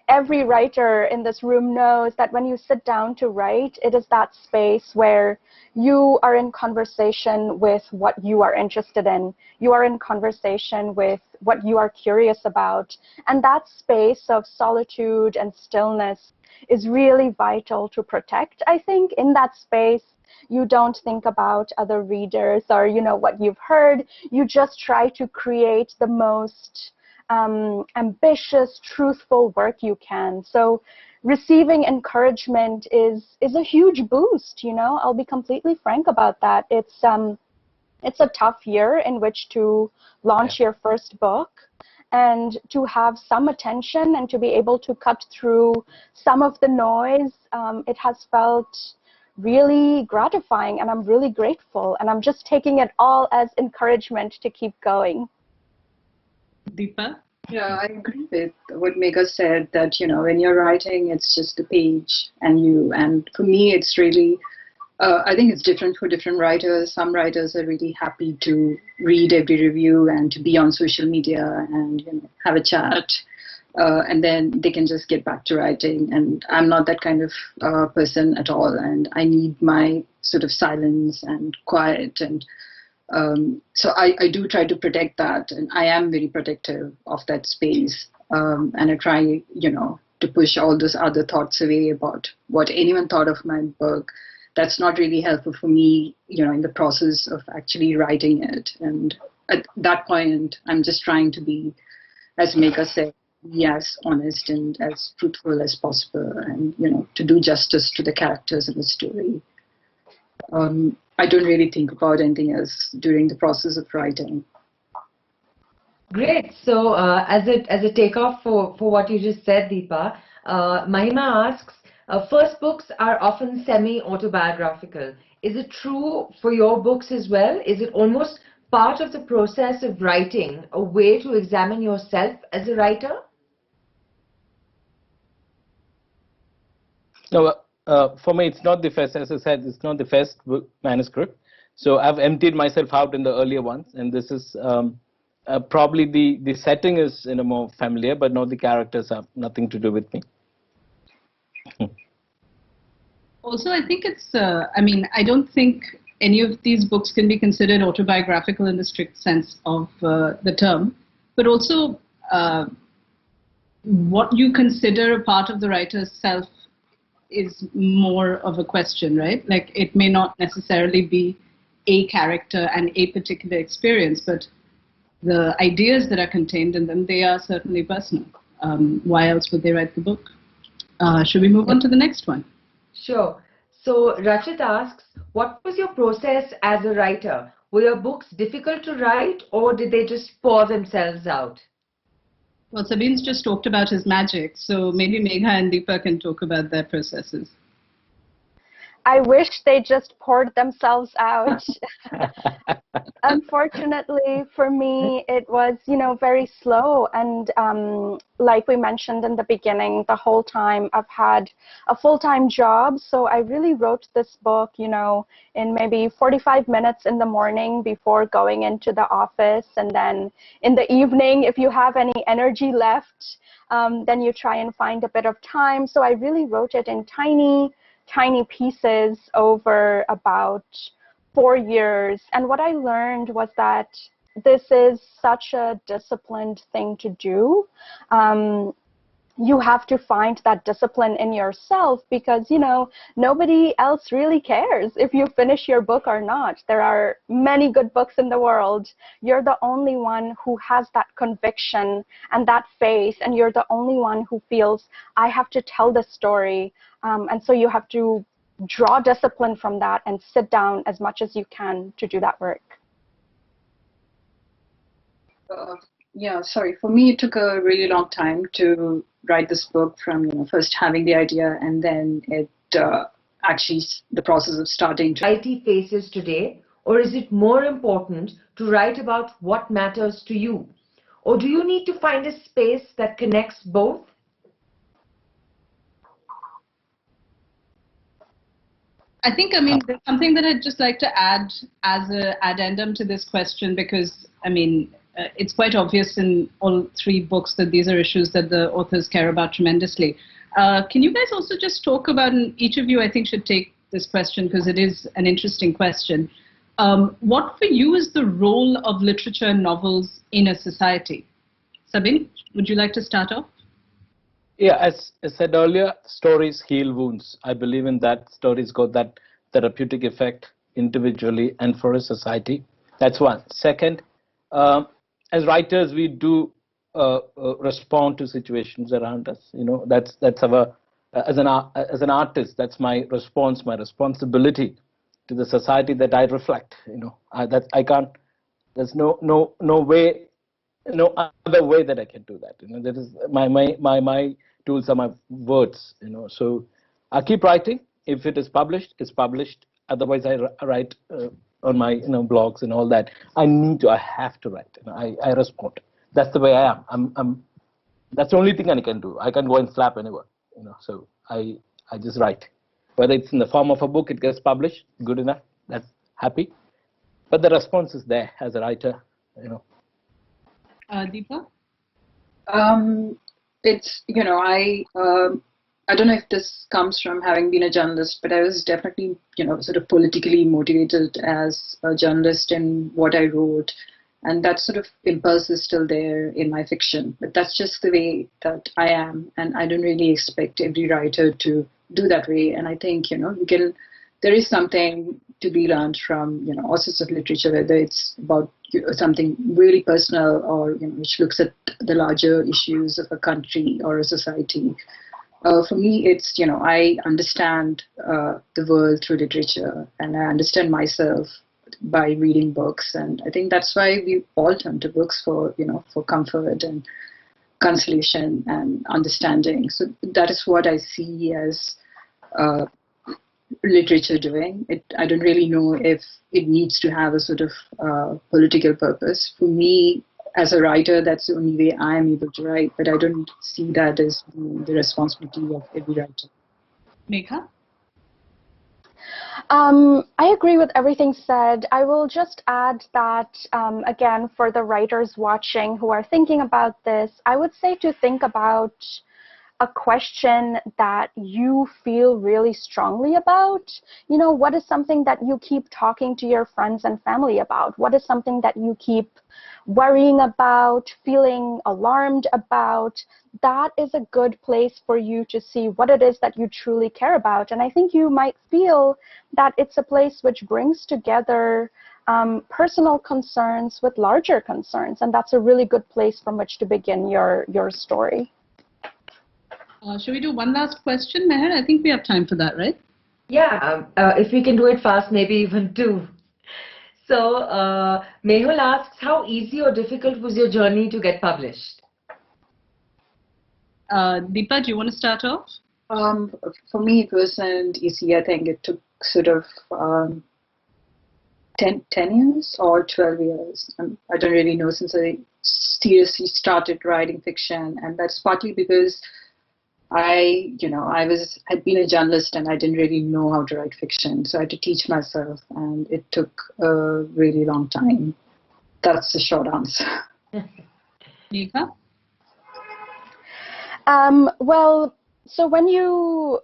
every writer in this room knows that when you sit down to write, it is that space where you are in conversation with what you are interested in. You are in conversation with what you are curious about. And that space of solitude and stillness is really vital to protect. I think in that space, you don't think about other readers or, what you've heard. You just try to create the most ambitious, truthful work you can. So receiving encouragement is a huge boost, I'll be completely frank about that. It's a tough year in which to launch your first book, and to have some attention and to be able to cut through some of the noise, it has felt really gratifying, and I'm really grateful, and I'm just taking it all as encouragement to keep going. Deepa? Yeah, I agree with what Megha said, that, when you're writing, it's just a page and you. And for me, it's really, I think it's different for different writers. Some writers are really happy to read every review and to be on social media and, have a chat. And then they can just get back to writing. And I'm not that kind of person at all. And I need my sort of silence and quiet. And so I do try to protect that. And I am very protective of that space. And I try, to push all those other thoughts away about what anyone thought of my book. That's not really helpful for me, in the process of actually writing it. And at that point, I'm just trying to be, as Megha said, as honest and as truthful as possible, and to do justice to the characters in the story. I don't really think about anything else during the process of writing. Great. So as a takeoff for what you just said, Deepa, Mahima asks, first books are often semi-autobiographical. Is it true for your books as well? Is it almost part of the process of writing, a way to examine yourself as a writer? No, for me, it's not the first, as I said, it's not the first manuscript. So I've emptied myself out in the earlier ones, and this is probably the setting is more familiar, but not the characters have nothing to do with me. Also, I think it's, I don't think any of these books can be considered autobiographical in the strict sense of the term, but also what you consider a part of the writer's self is more of a question, right? Like, it may not necessarily be a character and a particular experience, but the ideas that are contained in them, they are certainly personal. Why else would they write the book? Should we move on to the next one? Sure. So Rachit asks, what was your process as a writer? Were your books difficult to write, or did they just pour themselves out? Well, Sabin's just talked about his magic, so maybe Megha and Deepa can talk about their processes. I wish they just poured themselves out. Unfortunately, for me, it was, very slow. And like we mentioned in the beginning, the whole time I've had a full-time job. So I really wrote this book, in maybe 45 minutes in the morning before going into the office. And then in the evening, if you have any energy left, then you try and find a bit of time. So I really wrote it in tiny pieces over about 4 years. And what I learned was that this is such a disciplined thing to do. You have to find that discipline in yourself because, nobody else really cares if you finish your book or not. There are many good books in the world. You're the only one who has that conviction and that faith, and you're the only one who feels, I have to tell this story. And so you have to draw discipline from that and sit down as much as you can to do that work. Yeah, sorry. For me, it took a really long time to write this book from, first having the idea and then it actually the process of starting to. IT faces today, or is it more important to write about what matters to you? Or do you need to find a space that connects both? I think, there's something that I'd just like to add as an addendum to this question because, it's quite obvious in all three books that these are issues that the authors care about tremendously. Can you guys also just talk about, and each of you I think should take this question because it is an interesting question. What for you is the role of literature and novels in a society? Sabin, would you like to start off? Yeah, as I said earlier, stories heal wounds. I believe in that. Stories got that therapeutic effect individually and for a society. That's one. Second, as writers, we do respond to situations around us. That's our as an artist. That's my response, my responsibility to the society that I reflect. That I can't. There's no way. No other way that I can do that. That is my tools are my words. So I keep writing. If it is published, it's published. Otherwise, I write on my blogs and all that. I have to write. I respond. That's the way I am. I'm. That's the only thing I can do. I can't go and flap anywhere. So I just write. Whether it's in the form of a book, it gets published. Good enough. That's happy. But the response is there as a writer. Deepa? It's, I don't know if this comes from having been a journalist, but I was definitely, sort of politically motivated as a journalist in what I wrote. And that sort of impulse is still there in my fiction. But that's just the way that I am. And I don't really expect every writer to do that way. And I think, there is something to be learned from, all sorts of literature, whether it's about something really personal or, which looks at the larger issues of a country or a society. For me, it's, I understand the world through literature and I understand myself by reading books. And I think that's why we all turn to books for, for comfort and consolation and understanding. So that is what I see as literature doing. I don't really know if it needs to have a sort of political purpose. For me, as a writer, that's the only way I am able to write, but I don't see that as the responsibility of every writer. Megha? I agree with everything said. I will just add that, again, for the writers watching who are thinking about this, I would say to think about a question that you feel really strongly about. You know, what is something that you keep talking to your friends and family about? What is something that you keep worrying about, feeling alarmed about? That is a good place for you to see what it is that you truly care about. And I think you might feel that it's a place which brings together personal concerns with larger concerns. And that's a really good place from which to begin your story. Shall we do one last question, Meher? I think we have time for that, right? Yeah, if we can do it fast, maybe even two. So, Mehul asks, how easy or difficult was your journey to get published? Deepa, do you want to start off? For me, it wasn't easy. I think it took sort of 10 years or 12 years. I don't really know, since I seriously started writing fiction, and that's partly because I had been a journalist and I didn't really know how to write fiction, so I had to teach myself, and it took a really long time. That's the short answer. Megha? Well, so when you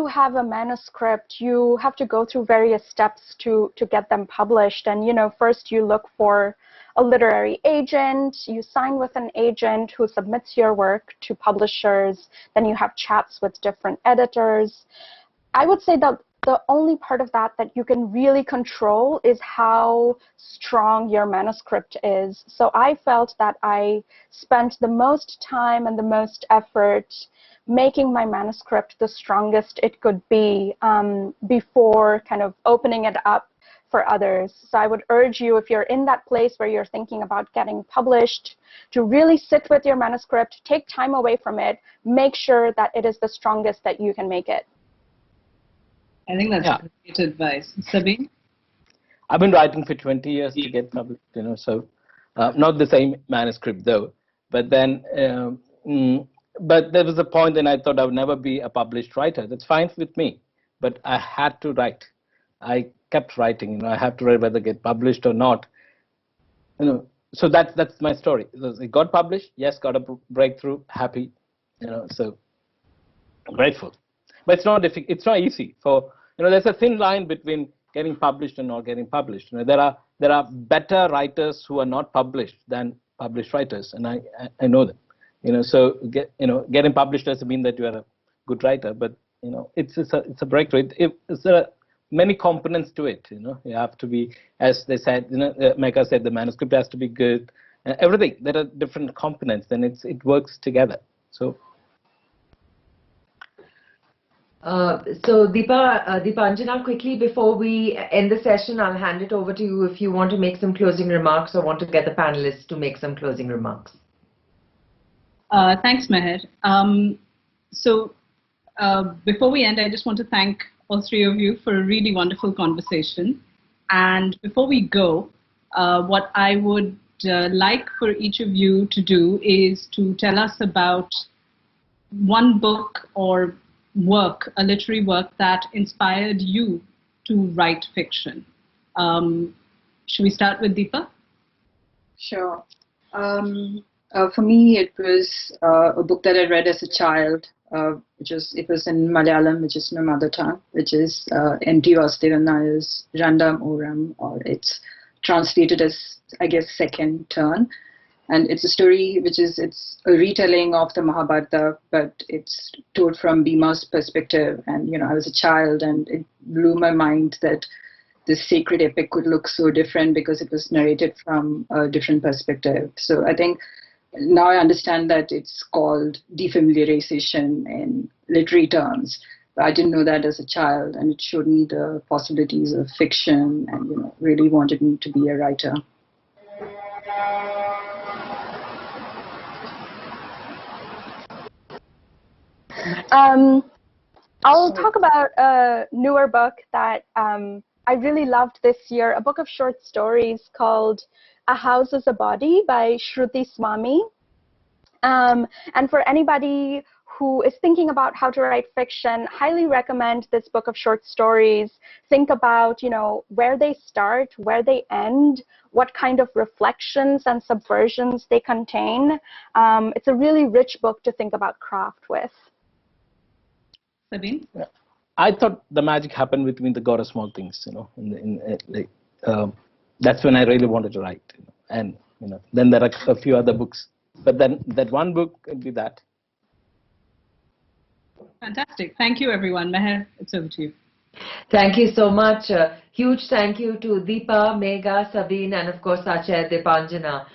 have a manuscript, you have to go through various steps to get them published. And, you know, first you look for a literary agent, you sign with an agent who submits your work to publishers, then you have chats with different editors. I would say that the only part of that you can really control is how strong your manuscript is. So I felt that I spent the most time and the most effort making my manuscript the strongest it could be before kind of opening it up for others. So I would urge you, if you're in that place where you're thinking about getting published, to really sit with your manuscript, take time away from it, make sure that it is the strongest that you can make it. I think that's great advice. Sabin? I've been writing for 20 years to get published, so not the same manuscript though. But then, but there was a point when I thought I would never be a published writer. That's fine with me, but I had to write. I kept writing. I have to write whether it get published or not. So that's my story. It got published. Yes, got a breakthrough. Happy. So grateful. But it's not difficult. It's not easy. For there's a thin line between getting published and not getting published. There are better writers who are not published than published writers, and I know them. So getting published doesn't mean that you are a good writer, but it's a breakthrough. There are many components to it. You have to be, as they said, Megha said, the manuscript has to be good. Everything. There are different components, then it works together. So Deepanjana, quickly before we end the session, I'll hand it over to you if you want to make some closing remarks or want to get the panelists to make some closing remarks. Thanks, Meher. Before we end, I just want to thank all three of you for a really wonderful conversation. And before we go, what I would like for each of you to do is to tell us about one book or work, a literary work that inspired you to write fiction. Should we start with Deepa? Sure. For me, it was a book that I read as a child, it was in Malayalam, which is my mother tongue, which is N.T. Vasudevan Nayar's Randam Oram, or it's translated as, I guess, Second Turn. And it's a story it's a retelling of the Mahabharata, but it's told from Bhima's perspective. And, I was a child, and it blew my mind that this sacred epic could look so different because it was narrated from a different perspective. So I think now I understand that it's called defamiliarization in literary terms. But I didn't know that as a child, and it showed me the possibilities of fiction, and really wanted me to be a writer. I'll talk about a newer book that I really loved this year, a book of short stories called A House is a Body by Shruti Swami. And for anybody who is thinking about how to write fiction, highly recommend this book of short stories. Think about, where they start, where they end, what kind of reflections and subversions they contain. It's a really rich book to think about craft with. Sabin? Yeah. I thought the magic happened between the God of Small Things, that's when I really wanted to write, and then there are a few other books, but then that one book would be that. Fantastic. Thank you, everyone. Meher, it's over to you. Thank you so much. Huge thank you to Deepa, Megha, Sabin, and of course our chair Deepanjana.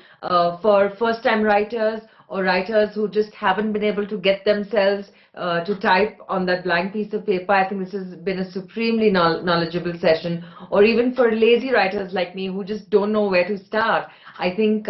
For first-time writers or writers who just haven't been able to get themselves to type on that blank piece of paper, I think this has been a supremely knowledgeable session. Or even for lazy writers like me who just don't know where to start, I think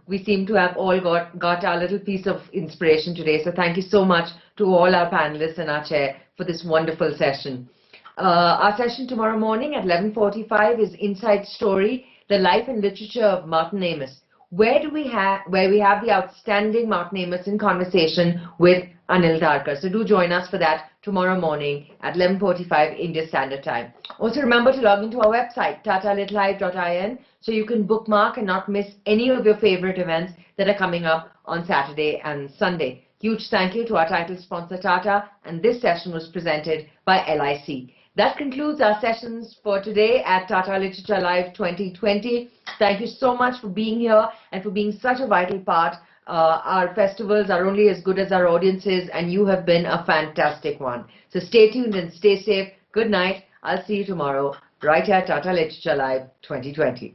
we seem to have all got our little piece of inspiration today. So thank you so much to all our panelists and our chair for this wonderful session. Our session tomorrow morning at 11:45 is Inside Story, the life and literature of Martin Amis, where we have the outstanding Martin Amis in conversation with Anil Darkar. So do join us for that tomorrow morning at 11:45 India Standard Time. Also remember to log into our website, tatalitlive.in, so you can bookmark and not miss any of your favorite events that are coming up on Saturday and Sunday. Huge thank you to our title sponsor Tata, and this session was presented by LIC. That concludes our sessions for today at Tata Literature Live 2020. Thank you so much for being here and for being such a vital part. Our festivals are only as good as our audiences, and you have been a fantastic one. So stay tuned and stay safe. Good night. I'll see you tomorrow right here at Tata Literature Live 2020.